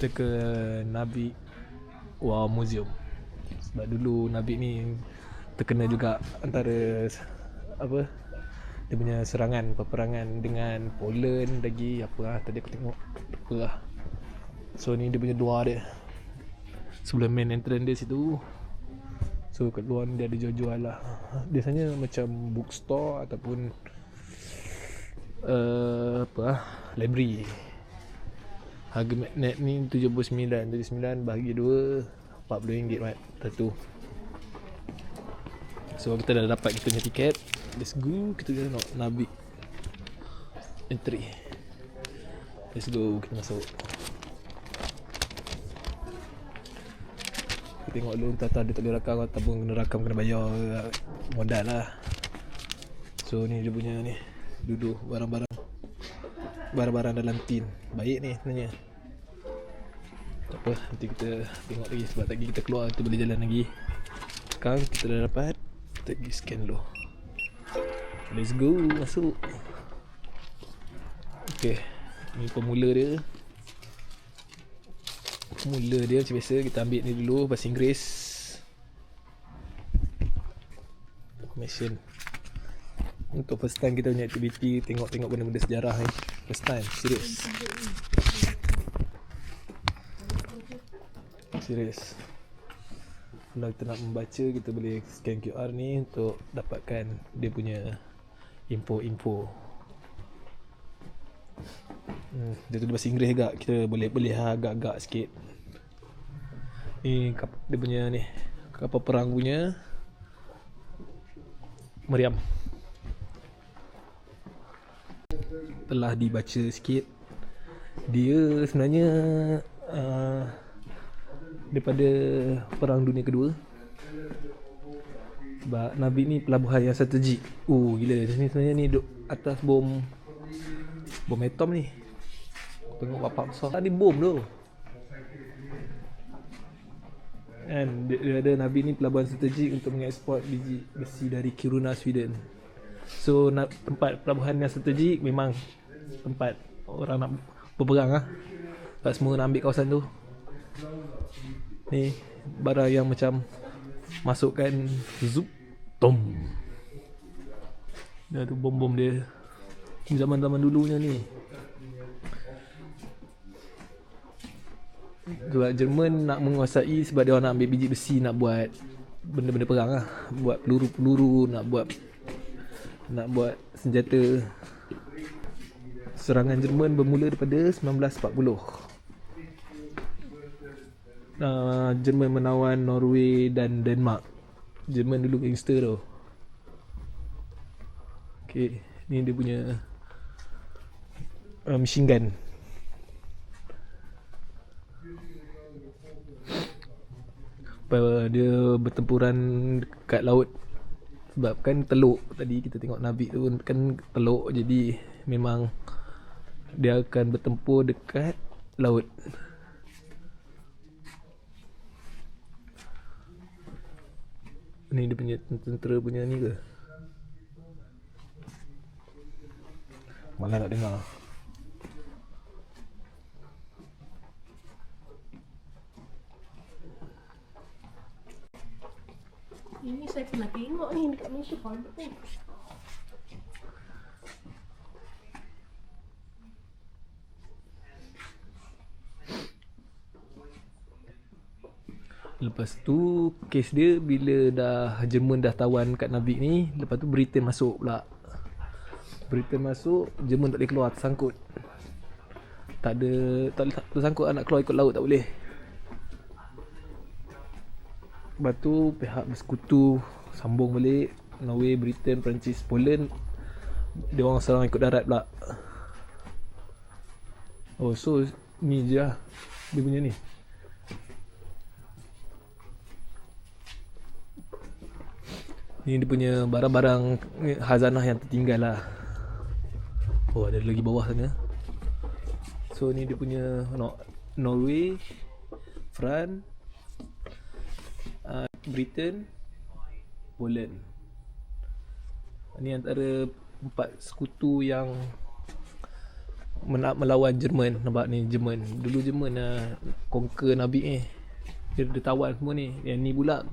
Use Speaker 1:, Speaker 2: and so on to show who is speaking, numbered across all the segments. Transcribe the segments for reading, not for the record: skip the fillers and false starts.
Speaker 1: kita ke Nabik War Museum. Sebab dulu Nabik ni terkena juga antara apa, dia punya peperangan dengan Poland lagi apa lah, tadi aku tengok apa lah. So ni dia punya luar dia, sebelum main entrance dia situ. So kat luar ni dia ada jual-jual lah. Biasanya macam bookstore ataupun apa lah, library. Harga magnet ni 79 bahagi 2 RM40 mat satu. So kita dah dapat kita punya tiket. Let's go, kita tengok Nabik entry. Let's go, kita masuk. Kita tengok dulu entah dia tak boleh rakam ataupun kena rakam, kena bayar modal lah. So ni dia punya ni, duduk barang-barang dalam tin. Baik ni sebenarnya. Tak apa, nanti kita tengok lagi sebab lagi kita keluar, kita boleh jalan lagi. Sekarang kita dah dapat, kita pergi scan dulu. Let's go, masuk. Okay, ni pemula dia. Macam biasa kita ambil ni dulu, bahasa Inggeris. Information. Untuk first time kita punya aktiviti, tengok-tengok benda-benda sejarah ni. First time, serius. Kalau kita nak membaca, kita boleh scan QR ni untuk dapatkan dia punya info-info. Dia tu bahasa Inggeris agak, kita boleh agak-agak sikit. Ni dia punya ni, kapal perang punya meriam. Telah dibaca sikit. Dia sebenarnya daripada Perang Dunia Kedua. Sebab Nabik ni pelabuhan yang strategik. Gila, ni sebenarnya ni duduk atas bom atom ni. Tengok bapak besar tadi bom tu kan. Dia ada Nabik ni pelabuhan strategik untuk mengeksport biji besi dari Kiruna, Sweden. So tempat pelabuhan yang strategik memang tempat orang nak berperang lah. Tak semua nak ambil kawasan tu. Ni barang yang macam masukkan zup tom. Dia tu bom-bom dia zaman-zaman dulunya ni. Sebab Jerman nak menguasai, sebab dia orang nak ambil biji besi, nak buat benda-benda perang lah. Buat peluru-peluru, nak buat senjata. Serangan Jerman bermula daripada 1940. Jerman menawan Norway dan Denmark. Jerman dulu gangster tu. Okay, ni dia punya machine gun. Dia bertempuran kat laut. Sebab kan teluk, tadi kita tengok Nabik tu kan teluk, jadi memang dia akan bertempur dekat laut. Ni dia punya tentera punya ni ke? Malah nak dengar.
Speaker 2: Ini saya pernah tengok ni dekat Malaysia pun.
Speaker 1: Lepas tu kes dia bila Jerman dah tawan kat Nabik ni, lepas tu Britain masuk pula. Britain masuk, Jerman tak boleh keluar, tersangkut. Tak tersangkut, nak keluar ikut laut tak boleh. Lepas tu pihak bersekutu sambung balik. Norway, Britain, Perancis, Poland, dia orang serang ikut darat pula. So ni je lah dia punya ni. Ni dia punya barang-barang khazanah yang tertinggal lah. Ada lagi bawah sana. So ni dia punya Norway, France, Britain, Poland. Ni antara 4 sekutu yang melawan Jerman. Nampak ni Jerman. Dulu Jerman conquer Nabi ni. Dia tawan semua ni. Yang ni pula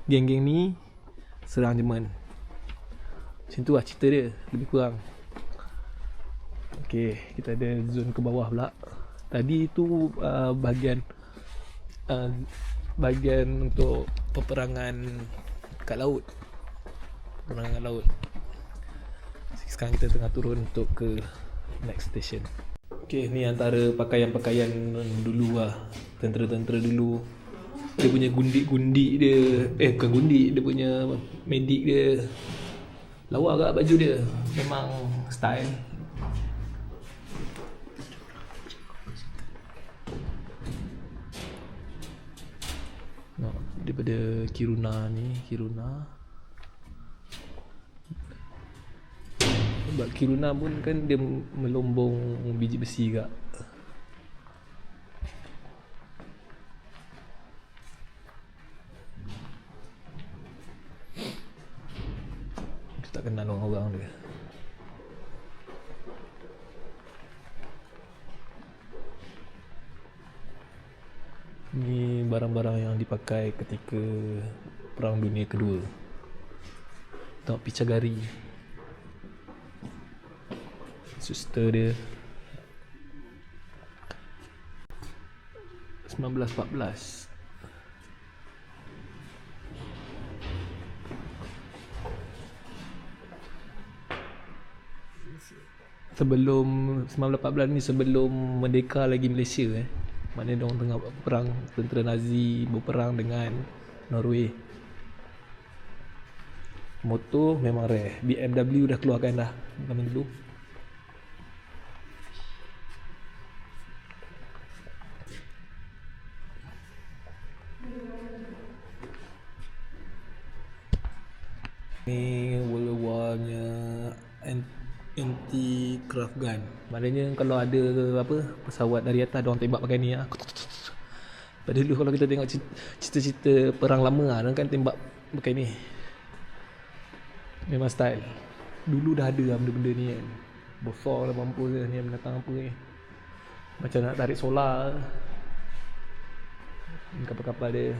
Speaker 1: geng-geng ni serang Jerman. Macam tu lah cerita dia lebih kurang. Okay, kita ada zone ke bawah pula. Tadi tu bahagian untuk peperangan kat laut. Peperangan kat laut. Sekarang kita tengah turun untuk ke next station. Okay, ni antara pakaian-pakaian dulu lah. Tentera-tentera dulu. Dia punya gundik-gundik dia. Bukan gundik, dia punya medik dia. Lawa agak baju dia. Memang style. No, daripada Kiruna ni, sebab Kiruna pun kan dia melombong biji besi kak. Kita tak kenal orang dia. Ni barang-barang yang dipakai ketika Perang Dunia Kedua. Tengok Pichagari, suster dia. 1914. Sebelum 1914 ni, sebelum merdeka lagi Malaysia maknanya diorang tengah perang, tentera Nazi berperang dengan Norway. Motor memang rare. BMW dah keluarkan dah zaman dulu. Ni World War nya anti-craft gun. Maknanya kalau ada pesawat dari atas, diorang tembak pakai ni lah. Pada dulu kalau kita tengok cerita-cerita perang lama lah, diorang kan tembak pakai ni. Memang style. Dulu dah ada lah benda-benda ni kan. Besar lah mampus ni binatang apa ni. Macam nak tarik solar. Kapal-kapal dia.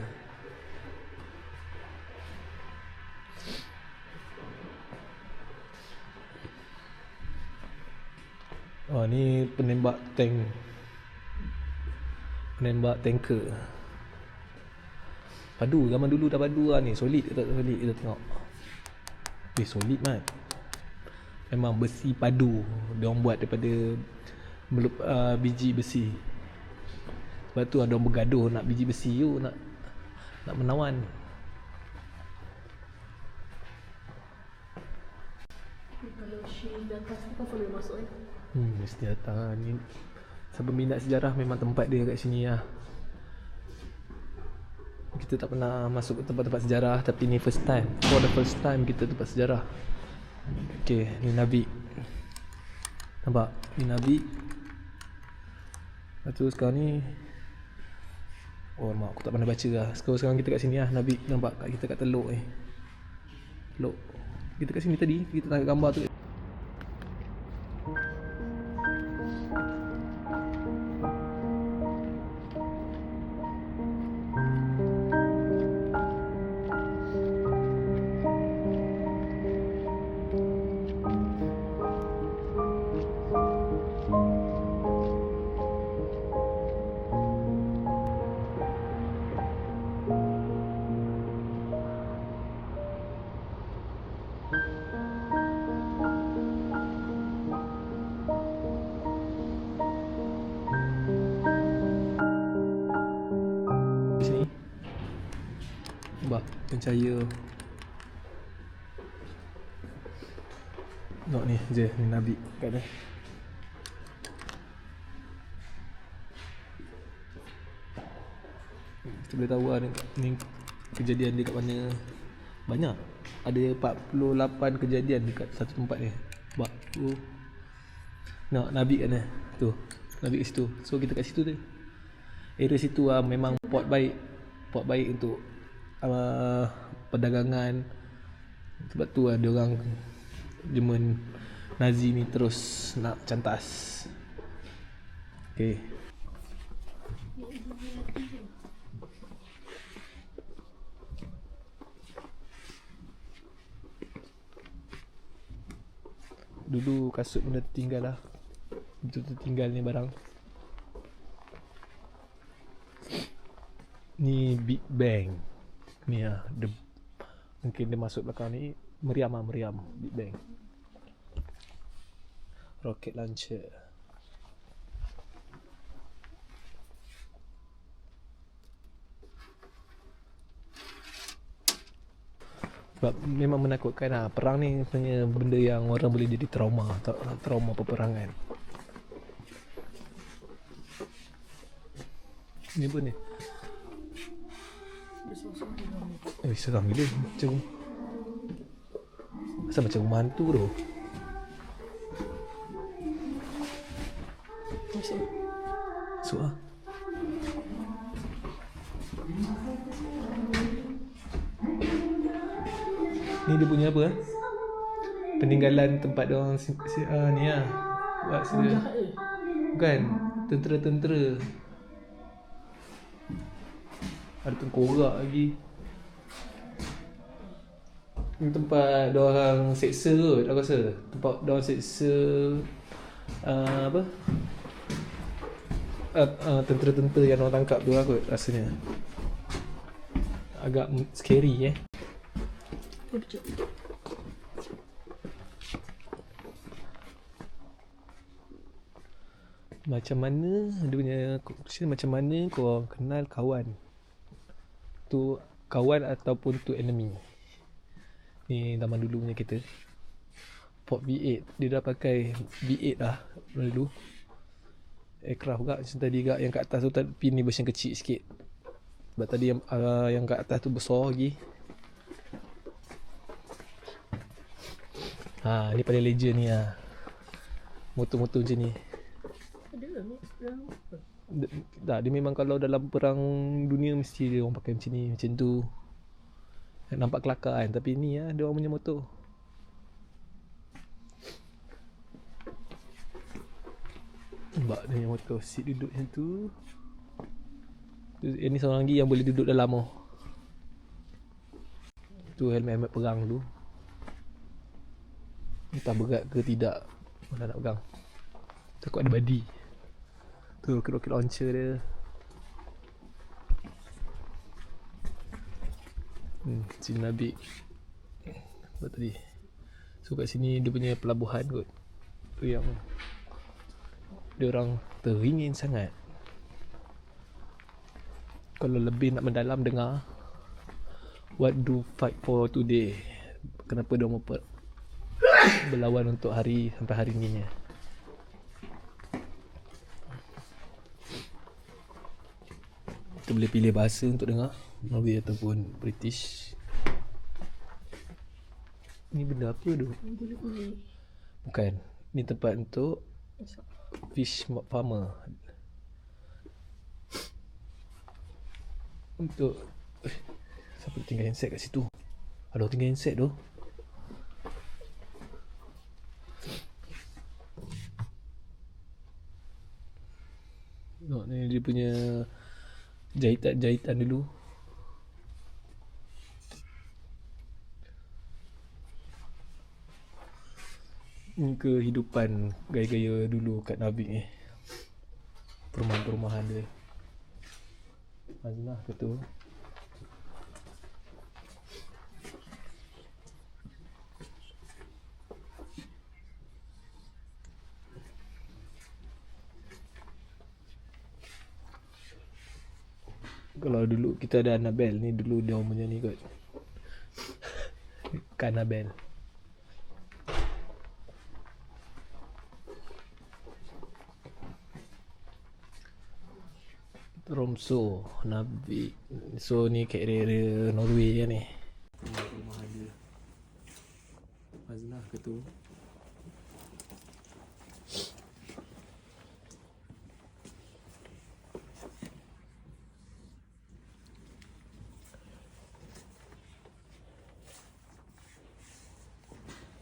Speaker 1: Oh, ni penembak tank. Penembak tanker. Padu, zaman dulu dah padu lah ni. Solid ke tak solid kita tengok. Solid mat. Memang besi padu. Diorang buat daripada biji besi. Sebab tu diorang bergaduh nak biji besi tu, nak menawan.
Speaker 2: Kalau shield atas tu kan boleh masuk
Speaker 1: Mesti datang ni. Siapa minat sejarah memang tempat dia kat sini lah. Kita tak pernah masuk ke tempat-tempat sejarah, tapi ni first time. For the first time kita tempat sejarah. Okay, ni Nabi. Nampak? Ni Nabi. Lepas tu sekarang ni, oh mak, aku tak pernah baca lah. Sekarang kita kat sini lah. Nabi nampak kat kita kat Teluk ni. Teluk. Kita kat sini tadi, kita tengok gambar tu. Nampak pencahaya. Tengok ni je, ni Nabi kat dia. Kita boleh tahu lah ni kejadian dia kat mana. Banyak. Ada 48 kejadian dekat satu tempat ni. Nampak tu. Nampak Nabi kat mana. Tu, Nabi kat situ. So kita kat situ tu. Area situ lah memang port baik. Port baik untuk perdagangan. Sebab tu lah diorang Jerman Nazi ni terus nak cantas. Okay. Dulu kasut benda tertinggal lah. Betul tertinggal ni barang. Ni Big Bang. Ni lah mungkin dia masuk belakang ni. Meriam Big Bang. Rocket launcher. Sebab memang menakutkan lah. Perang ni sebenarnya benda yang orang boleh jadi trauma peperangan. Ni pun ni. Seram gila. Macam rumah hantu tu. Masuk lah. Ni dia punya apa? Peninggalan tempat dia orang ni lah. Buat sila. Bukan, tentera-tentera. Ada tengkorak lagi. Ni tempat dia orang seksa kot, aku rasa. Tempat dia orang seksa tentera-tentera yang orang tangkap tu lah kot rasanya. Agak scary Macam mana dia punya question, macam mana kau kenal kawan tu, kawan ataupun tu enemy. Ni zaman dulu punya kereta Ford V8. Dia dah pakai V8 lah dulu. Aircraft juga macam tadi juga. Yang kat atas tu tapi ni version kecil sikit. Sebab tadi yang kat atas tu besar lagi. Ni paling legend ni lah. Motor-motor macam ni. Tak, dia memang kalau dalam perang dunia mesti dia orang pakai macam ni, macam tu. Nampak kelakar kan, tapi ni lah dia orang punya motor. Nampak dia punya motor, seat duduk macam tu. Ini seorang lagi yang boleh duduk dalam tu. Tu helmet perang tu. Entah berat ke tidak, mana nak pegang. Takut ada body. Tu rocket launcher dia. Sini Nabi. Buat tadi. So kat sini dia punya pelabuhan kot. Tu yang dia orang teringin sangat. Kalau lebih nak mendalam dengar what do fight for today. Kenapa dia mau berlawan untuk hari sampai hari ni nya. Kita boleh pilih bahasa untuk dengar, Melayu ataupun British. Ni benda apa tu? Bukan. Ni tempat untuk fish farmer. Untuk siapa tinggal insect kat situ? Ada orang tinggal insect tu. Ni dia punya jahitan dulu. Ni kehidupan gaya-gaya dulu kat Nabik ni. Perumahan-perumahan dia. Mazna ke tu. Kalau dulu kita ada Annabelle, ni dulu dia punya ni kot. Annabelle. Tromso, Nabik. So ni kat area Norway kan ni. Rumah dia. Mazna ke tu.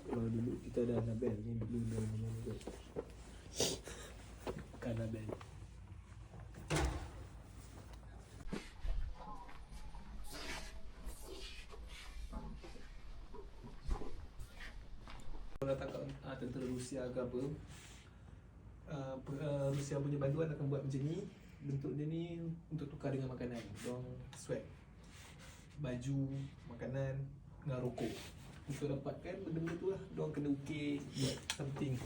Speaker 1: Kalau dulu kita ada Annabelle, ni dulu dia punya ni kot. Annabelle. Rusia ke apa, Rusia punya bantuan akan buat macam ni. Bentuk dia ni untuk tukar dengan makanan. Diorang swap baju, makanan dengan rokok. Untuk dapatkan benda-benda tu lah, diorang kena ukir, buat something.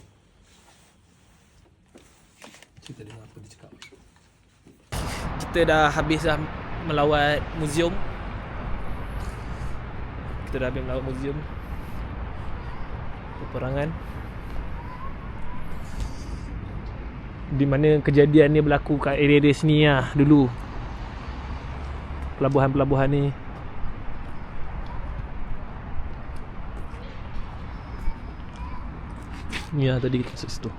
Speaker 1: Kita dengar apa dia cakap. Kita dah habis dah melawat muzium. Peperangan di mana kejadian ni berlaku kat area-area sini lah dulu. Pelabuhan-pelabuhan ni. Ni lah tadi kita masuk situ.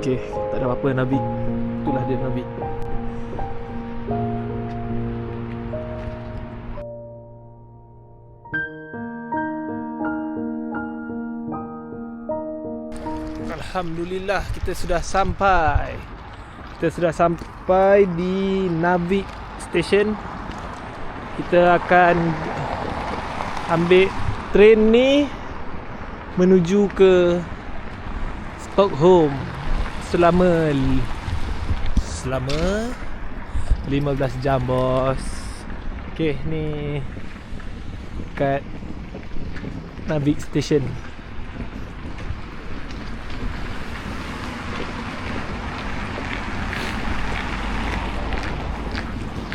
Speaker 1: Okay, tak ada apa-apa Nabi. Itulah dia Nabi. Alhamdulillah kita sudah sampai. Di Navik Station. Kita akan ambil train ni menuju ke Stockholm selama 15 jam bos. Okay, ni kat Navik Station.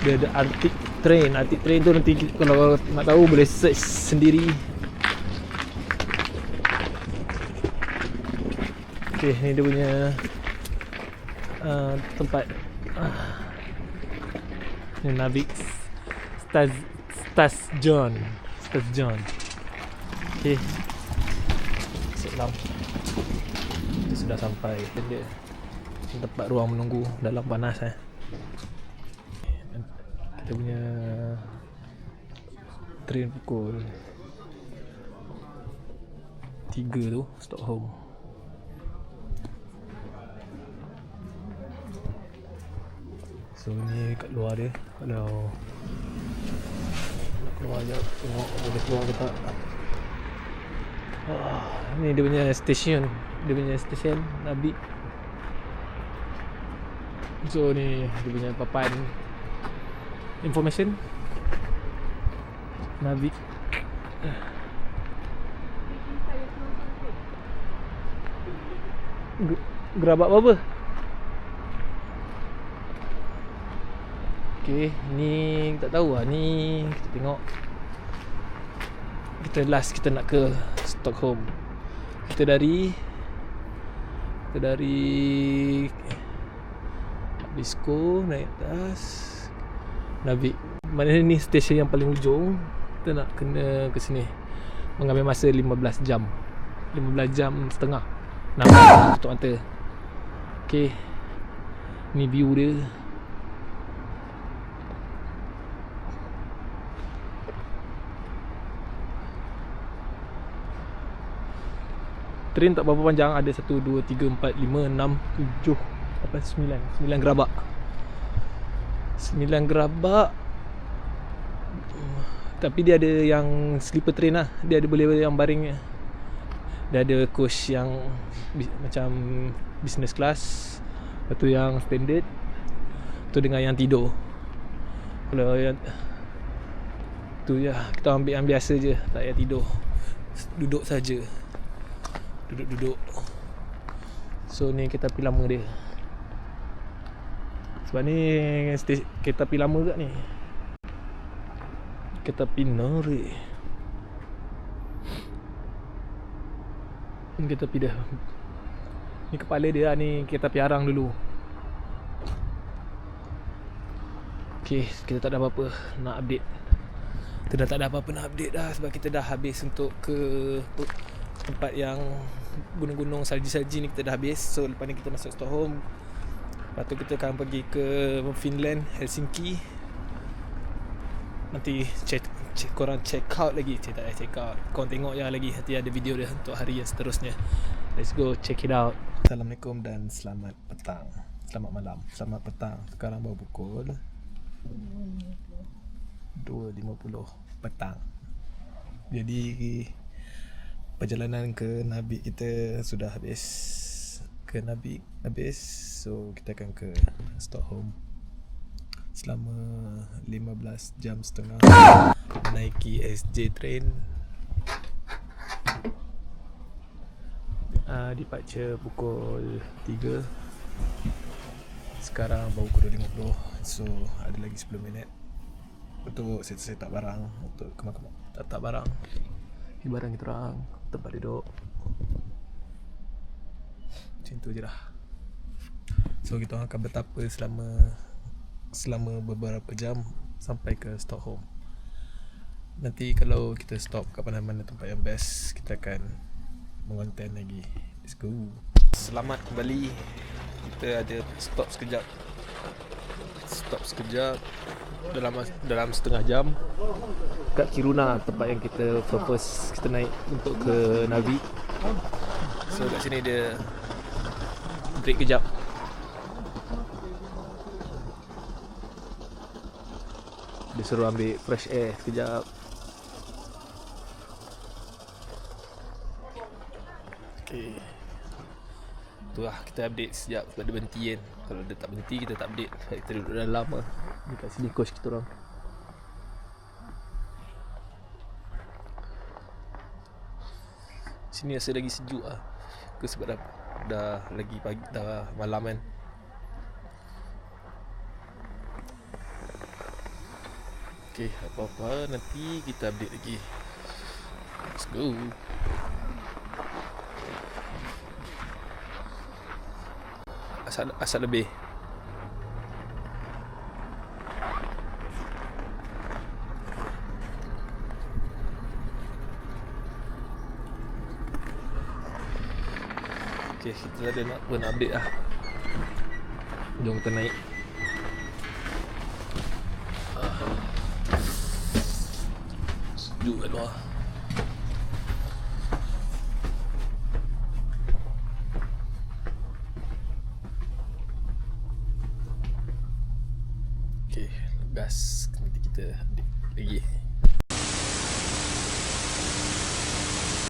Speaker 1: Dia ada Arctic Train. Arctic Train tu nanti kalau nak tahu boleh search sendiri. Okay, ni dia punya tempat ni Navik Stasjon. Okay, kita sudah sampai. Dia tempat ruang menunggu dalam panas Kita punya train pukul 3 tu Stockholm. So ni kat luar dia. Kalau nak keluar je, tengok boleh keluar ke tak. Ni dia punya stesen. Navik. So ni dia punya papan information Navik. Gerabak apa? Okay, ni tak tahu lah. Ni kita tengok. Kita nak ke Stockholm. Kita dari Bisko naik atas Navik. Mana ni stesen yang paling ujung. Kita nak kena ke sini. Mengambil masa 15 jam. 15 jam setengah. Nampak tutup mata. Okay, ni view dia. Train tak berapa panjang. Ada 1, 2, 3, 4, 5, 6, 7, 8, 9 gerabak. 9 gerabak. Tapi dia ada yang sleeper train lah. Dia ada boleh yang baring. Dia ada coach yang macam business class. Lepas tu yang standard. Tu dengan yang tidur. Kalau yang tu ya, kita ambil yang biasa je. Tak payah tidur. Duduk saja. Duduk. So ni kereta api lama dia. Sebab ni kereta api lama kat ni. Kereta api Norway. Ni kereta api dia. Ni kepala dia lah. Ni kereta api arang dulu. Okay, kita tak ada apa-apa nak update. Kita dah tak ada apa-apa nak update dah. Sebab kita dah habis untuk ke tempat yang gunung-gunung salji-salji ni. Kita dah habis. So lepas ni kita masuk Stockholm. Lepas tu kita akan pergi ke Finland, Helsinki. nanti korang check out lagi. Tak payah check out, korang tengok je lagi. Nanti ada video dia untuk hari yang seterusnya. Let's go check it out. Assalamualaikum dan selamat petang. Selamat malam, selamat petang. Sekarang baru pukul 2.50 petang. Jadi perjalanan ke Nabik kita sudah habis. So kita akan ke Stockholm selama 15 jam setengah menaiki SJ train. Departure pukul 3. Sekarang baru pukul 2.50. So ada lagi 10 minit untuk set barang, untuk kemas-kemas tak barang. Ni barang kita orang, tempat duduk. Macam tu je lah. So kita orang akan bertapa selama beberapa jam sampai ke Stockholm. Nanti kalau kita stop kat mana-mana tempat yang best, kita akan mengonten lagi. Let's go. Selamat kembali. Kita ada stop sekejap dalam setengah jam kat Kiruna, tempat yang kita purpose kita naik untuk ke Navik. So kat sini dia break kejap. Dia suruh ambil fresh air sekejap. Okay, tu lah, kita update sekejap sebab dia berhenti kan. Kalau dia tak berhenti, kita tak update. Kita duduk dalam lah. Dekat sini coach kita orang. Sini rasa lagi sejuk lah. Ke sebab dah lagi pagi, dah malam kan. Okay, apa-apa nanti kita update lagi. Let's go. Asal lebih. Okay, kita ada nak update lah. Jom kita naik. Sejuk kat luar. Okay, gas. Nanti kita update lagi.